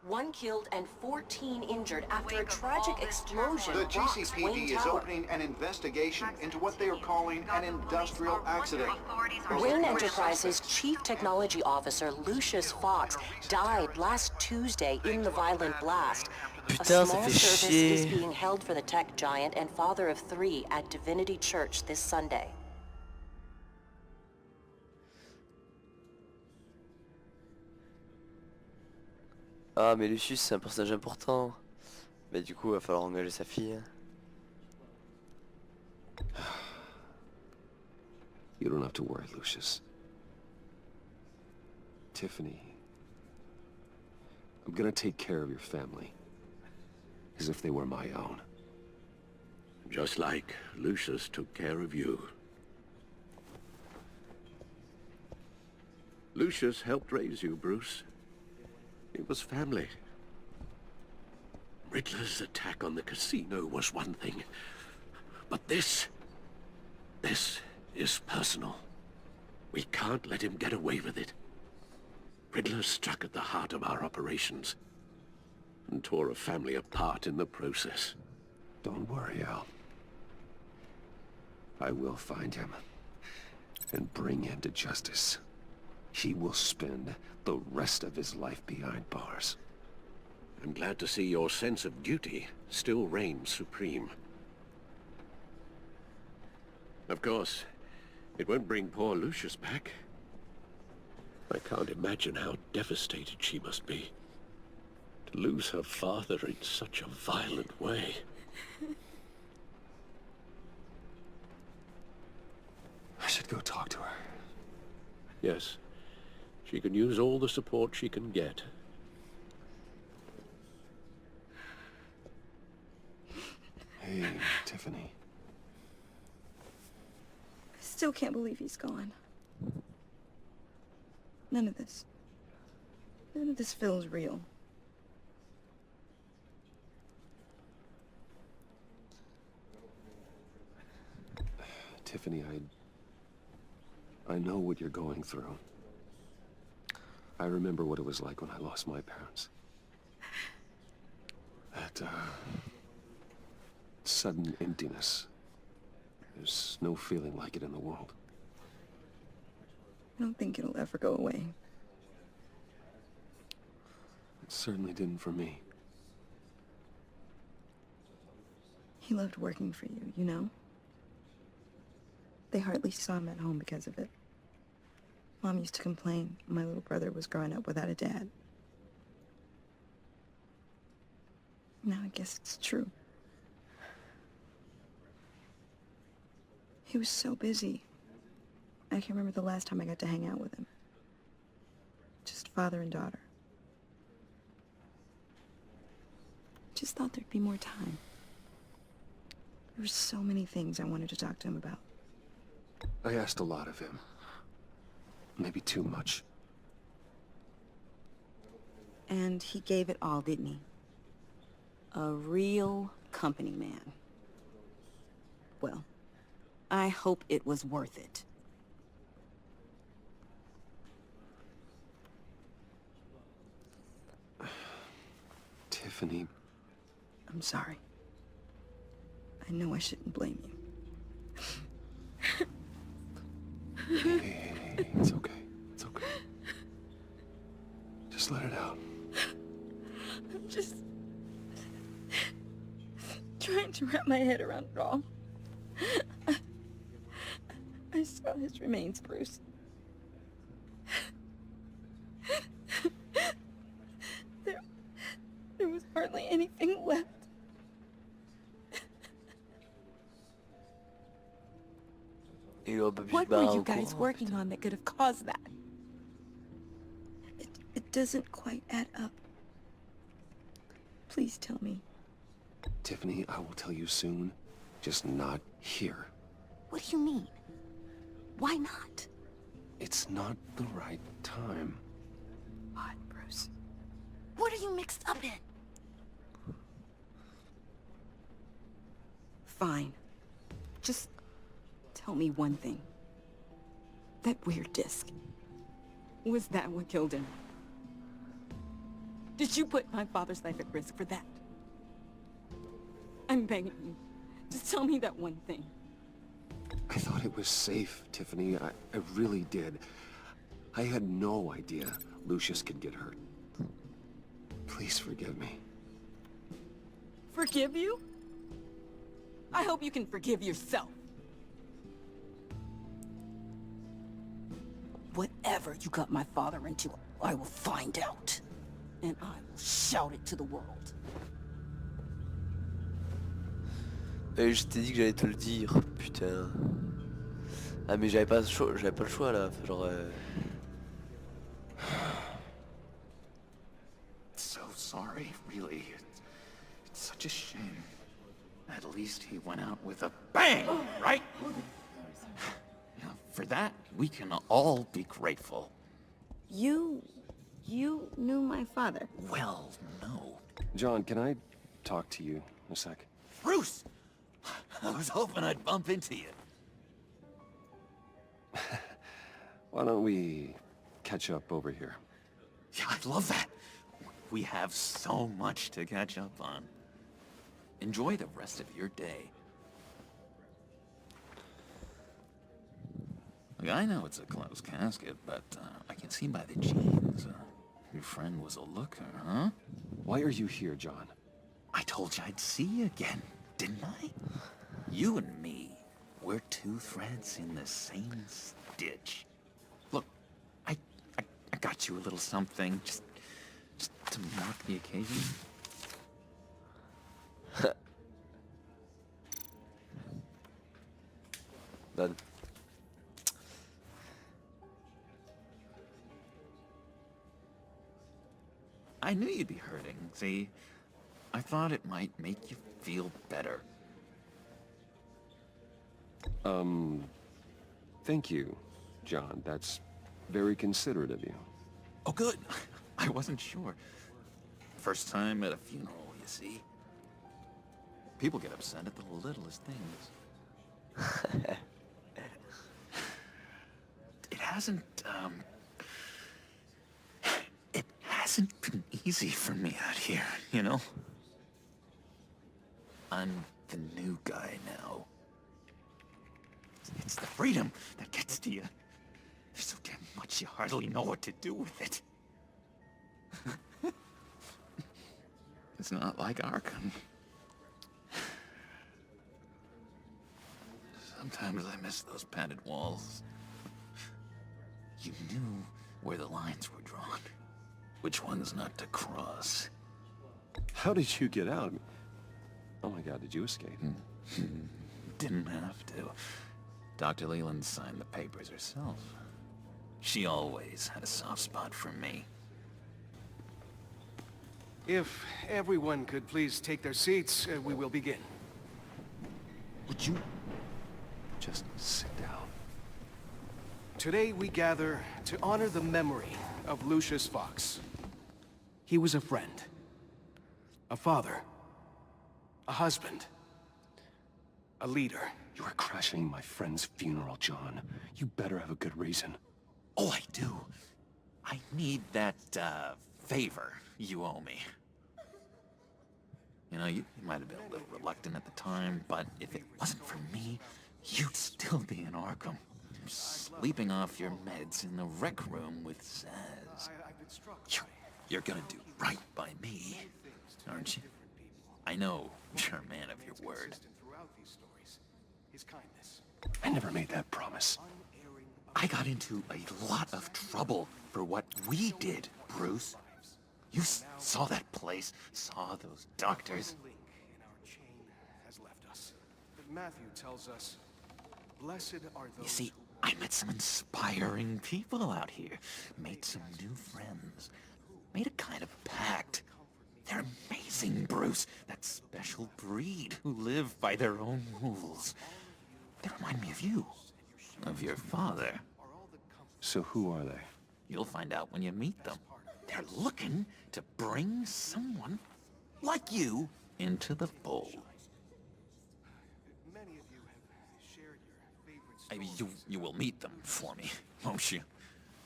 One killed and 14 injured after a tragic explosion The rocks GCPD Wayne is Tower. opening an investigation into what they are calling an industrial accident. Wayne Enterprises' Chief Technology Officer Lucius Fox died last Tuesday in the violent blast. A Putain, ça small fait service is chier. being held for the tech giant and father of 3 at Divinity Church this Sunday. Ah, mais Lucius, c'est un personnage important. Mais du coup, il va falloir engager sa fille. You don't have to worry, Lucius. Tiffany, I'm gonna take care of your family, as if they were my own. Just like Lucius took care of you. Lucius helped raise you, Bruce. It was family. Riddler's attack on the casino was one thing, but this is personal. We can't let him get away with it. Riddler struck at the heart of our operations and tore a family apart in the process. Don't worry, Al. I will find him and bring him to justice. He will spend the rest of his life behind bars. I'm glad to see your sense of duty still reigns supreme. Of course, it won't bring poor Lucius back. I can't imagine how devastated she must be. To lose her father in such a violent way. I should go talk to her. Yes, she can use all the support she can get. Hey, Tiffany. I still can't believe he's gone. None of this feels real. Tiffany, I know what you're going through. I remember what it was like when I lost my parents. That, sudden emptiness. There's no feeling like it in the world. I don't think it'll ever go away. It certainly didn't for me. He loved working for you, you know? They hardly saw him at home because of it. Mom used to complain my little brother was growing up without a dad. Now I guess it's true. He was so busy. I can't remember the last time I got to hang out with him. Just father and daughter. Just thought there'd be more time. There were so many things I wanted to talk to him about. I asked a lot of him. Maybe too much. And he gave it all, didn't he? A real company man. Well, I hope it was worth it. Tiffany. I'm sorry. I know I shouldn't blame you. Hey, it's okay. It's okay. Just let it out. I'm just trying to wrap my head around it all. I saw his remains, Bruce. There was hardly anything left. What were you guys working on that could have caused that? It doesn't quite add up. Please tell me. Tiffany, I will tell you soon. Just not here. What do you mean? Why not? It's not the right time. What, Bruce? What are you mixed up in? Fine. Just tell me one thing. That weird disc. Was that what killed him? Did you put my father's life at risk for that? I'm begging you. Just tell me that one thing. I thought it was safe, Tiffany. I really did. I had no idea Lucius could get hurt. Please forgive me. Forgive you? I hope you can forgive yourself. Whatever you got my father into, I will find out. And I will shout it to the world. Et je t'ai dit que j'allais te le dire, putain. Ah mais j'avais pas le choix là, genre... So sorry, really. It's such a shame. At least he went out with a bang, right? Now, for that, we can all be grateful. You knew my father. Well, no. John, can I talk to you a sec? Bruce! I was hoping I'd bump into you. Why don't we catch up over here? Yeah, I'd love that. We have so much to catch up on. Enjoy the rest of your day. Look, I know it's a closed casket, but I can see by the jeans. Your friend was a looker, huh? Why are you here, John? I told you I'd see you again, didn't I? You and me, we're two threads in the same stitch. Look, I got you a little something, just to mark the occasion. Done. I knew you'd be hurting, see? I thought it might make you feel better. Thank you, John. That's very considerate of you. Oh, good. I wasn't sure. First time at a funeral, you see? People get upset at the littlest things. It hasn't been easy for me out here, you know? I'm the new guy now. It's the freedom that gets to you. There's so damn much you hardly know what to do with it. It's not like Arkham. Sometimes I miss those padded walls. You knew where the lines were drawn. Which ones not to cross. How did you get out? Oh my God, did you escape? Didn't have to. Dr. Leland signed the papers herself. She always had a soft spot for me. If everyone could please take their seats, we will begin. Would you Just sit down. Today we gather to honor the memory of Lucius Fox. He was a friend, a father, a husband, a leader. You are crashing my friend's funeral, John. You better have a good reason. Oh, I do. I need that, favor you owe me. You know, you might have been a little reluctant at the time, but if it wasn't for me, you'd still be in Arkham. Sleeping off your meds in the rec room with Zaz. You're gonna do right by me, aren't you? I know you're a man of your word. I never made that promise. I got into a lot of trouble for what we did, Bruce. You saw that place, saw those doctors. The link in our chain has left us. But Matthew tells us, blessed are those. You see, I met some inspiring people out here. Made some new friends. Made a kind of pact. They're amazing, Bruce. That special breed who live by their own rules. They remind me of you. Of your father. So who are they? You'll find out when you meet them. They're looking to bring someone like you into the fold. Many of you have shared your favorite I mean, stories. you will meet them for me, won't you?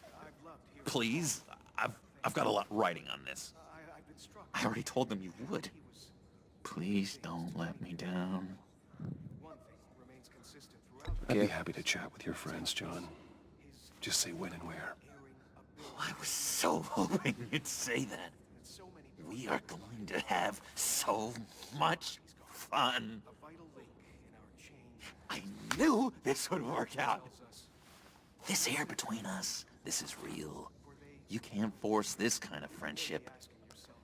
I've loved hearing. Please? I've got a lot writing on this. I've been I already told them you would. Please don't let me down. I'd be happy to chat with your friends, John. Just say when and where. Oh, I was so hoping you'd say that. We are going to have so much fun. I knew this would work out. This air between us, this is real. You can't force this kind of friendship.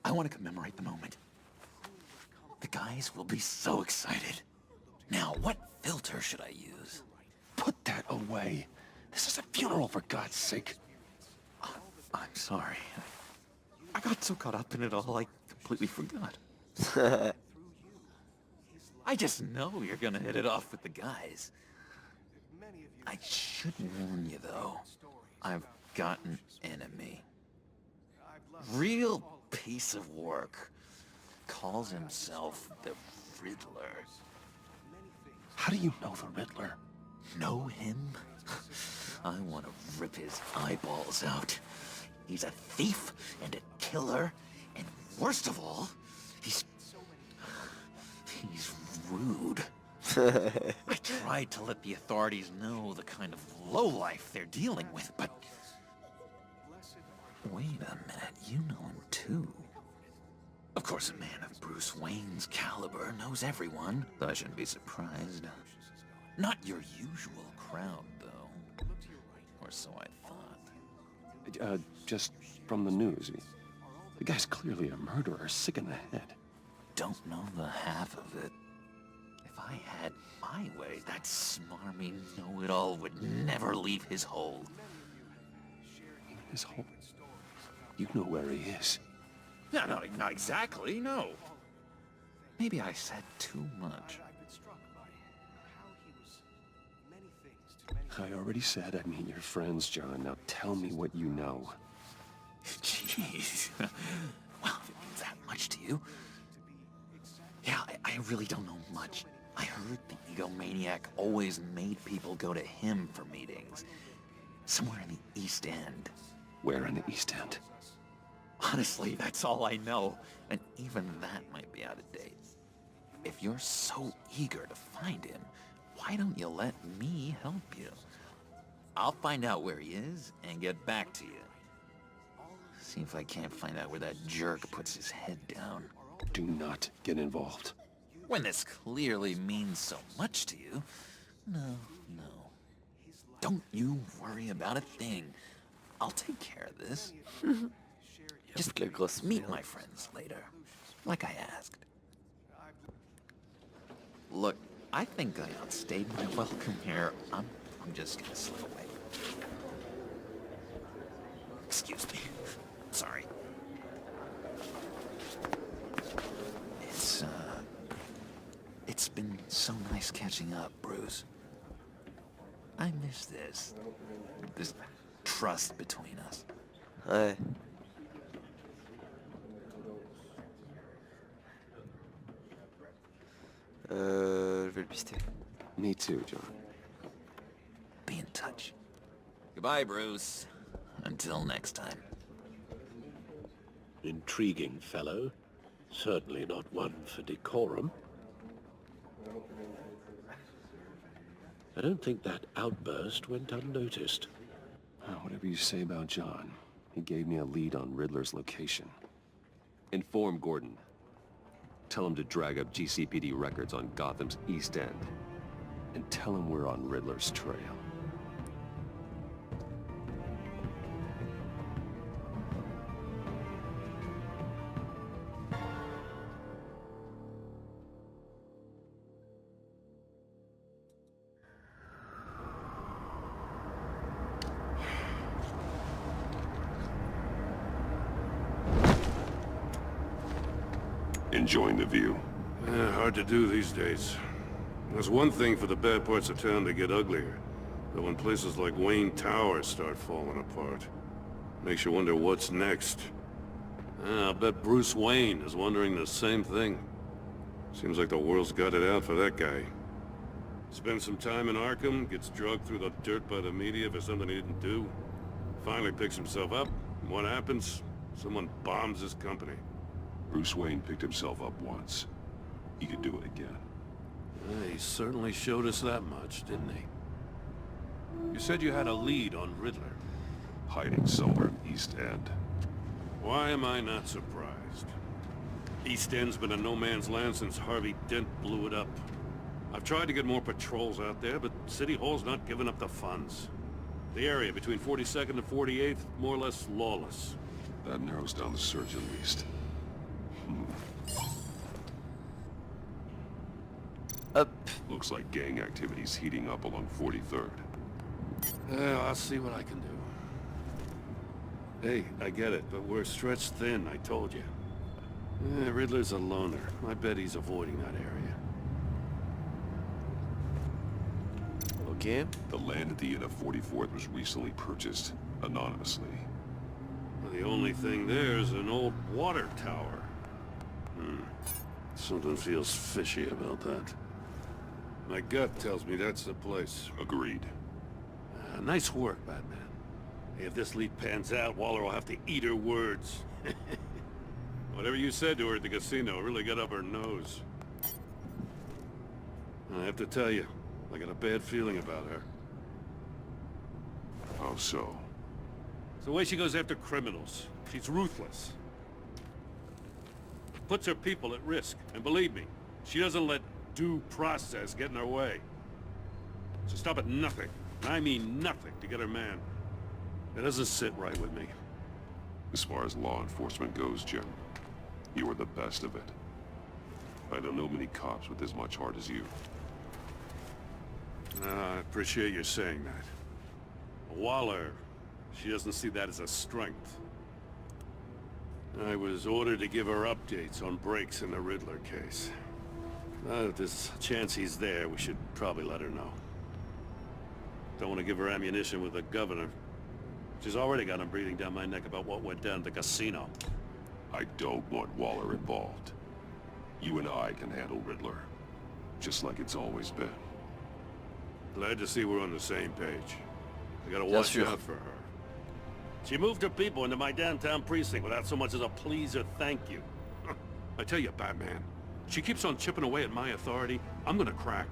I want to commemorate the moment. The guys will be so excited. Now, what filter should I use? Put that away. This is a funeral, for God's sake. I'm sorry. I got so caught up in it all, I completely forgot. I just know you're gonna hit it off with the guys. I should warn you, though. I've got an enemy. Real piece of work. Calls himself the Riddler. How do you know the Riddler? Know him? I want to rip his eyeballs out. He's a thief and a killer, and worst of all, he's rude. I tried to let the authorities know the kind of lowlife they're dealing with, but... Wait a minute, you know him too. Of course, a man of Bruce Wayne's caliber knows everyone, so I shouldn't be surprised. Not your usual crowd, though. Or so I thought. Just from the news. The guy's clearly a murderer, sick in the head. Don't know the half of it. If I had my way, that smarmy know-it-all would never leave his hole. His hole? You know where he is. No, not exactly, no. Maybe I said too much. I already said I'd meet your friends, John. Now tell me what you know. Jeez. Well, if it means that much to you. Yeah, I really don't know much. I heard the egomaniac always made people go to him for meetings. Somewhere in the East End. Where in the East End? Honestly, that's all I know. And even that might be out of date. If you're so eager to find him, why don't you let me help you? I'll find out where he is and get back to you. See if I can't find out where that jerk puts his head down. Do not get involved. When this clearly means so much to you. No. Don't you worry about a thing. I'll take care of this. Just meet my friends later, like I asked. Look, I think I outstayed my welcome here. I'm just gonna slip away. Excuse me. Sorry. It's been so nice catching up, Bruce. I miss this trust between us. Ouais. Je vais le pister. Me too, John. Be in touch. Goodbye, Bruce. Until next time. Intriguing fellow. Certainly not one for decorum. I don't think that outburst went unnoticed. Whatever you say about John, he gave me a lead on Riddler's location. Inform Gordon. Tell him to drag up GCPD records on Gotham's East End. And tell him we're on Riddler's trail. Enjoying the view? Hard to do these days. There's one thing for the bad parts of town to get uglier, but when places like Wayne Tower start falling apart, makes you wonder what's next. I'll bet Bruce Wayne is wondering the same thing. Seems like the world's got it out for that guy. Spends some time in Arkham, gets drugged through the dirt by the media for something he didn't do. Finally picks himself up, and what happens? Someone bombs his company. Bruce Wayne picked himself up once. He could do it again. He certainly showed us that much, didn't he? You said you had a lead on Riddler. Hiding somewhere in East End. Why am I not surprised? East End's been a no-man's land since Harvey Dent blew it up. I've tried to get more patrols out there, but City Hall's not giving up the funds. The area between 42nd and 48th, more or less lawless. That narrows down the search at least. Hop. Looks like gang activity's heating up along 43rd. Yeah, I'll see what I can do. Hey, I get it, but we're stretched thin, I told you. Riddler's a loner. I bet he's avoiding that area. Ok. The land at the end of 44th was recently purchased, anonymously. Well, the only thing there is an old water tower. Something feels fishy about that. My gut tells me that's the place. Agreed. Nice work, Batman. If this lead pans out, Waller will have to eat her words. Whatever you said to her at the casino really got up her nose. I have to tell you, I got a bad feeling about her. How so? It's the way she goes after criminals. She's ruthless. Puts her people at risk. And believe me, she doesn't let due process get in her way. So stop at nothing, and I mean nothing, to get her man. It doesn't sit right with me. As far as law enforcement goes, Jim, you are the best of it. I don't know many cops with as much heart as you. I appreciate you saying that. Waller, she doesn't see that as a strength. I was ordered to give her updates on breaks in the Riddler case. If there's a chance he's there, we should probably let her know. Don't want to give her ammunition with the governor. She's already got him breathing down my neck about what went down at the casino. I don't want Waller involved. You and I can handle Riddler, just like it's always been. Glad to see we're on the same page. I gotta Bien watch sûr. out for her. She moved her people into my downtown precinct without so much as a please or thank you. I tell you, Batman, she keeps on chipping away at my authority. I'm gonna crack.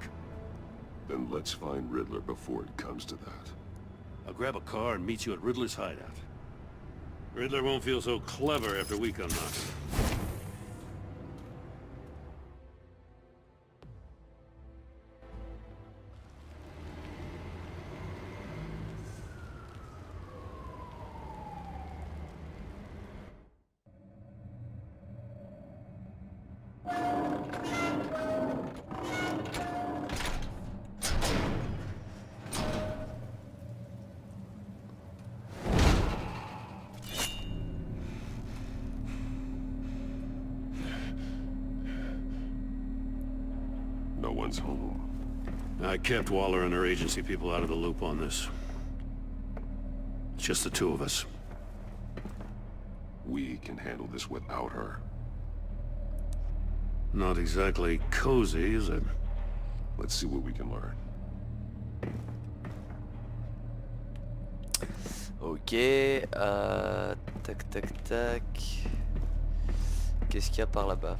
Then let's find Riddler before it comes to that. I'll grab a car and meet you at Riddler's hideout. Riddler won't feel so clever after we come knocking. No one's home. I kept Waller and her agency people out of the loop on this. It's just the two of us. We can handle this without her. Not exactly cozy, is it? Let's see what we can learn. Ok. Tac tac tac. Qu'est-ce qu'il y a par là-bas?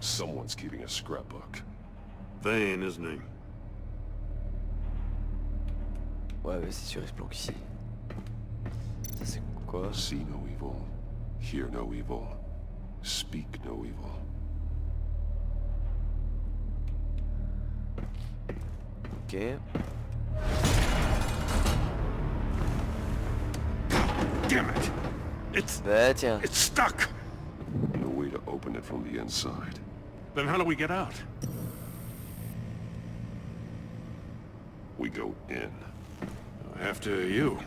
Someone's keeping a scrapbook. Vain, isn't he? Ouais, mais c'est sûr, il se planque ici. Ça c'est quoi? See no evil, hear no evil, speak no evil. Ok. Damn it! It's Bah tiens. stuck! No way to open it from the inside. Then how do we get out? We go in. After you.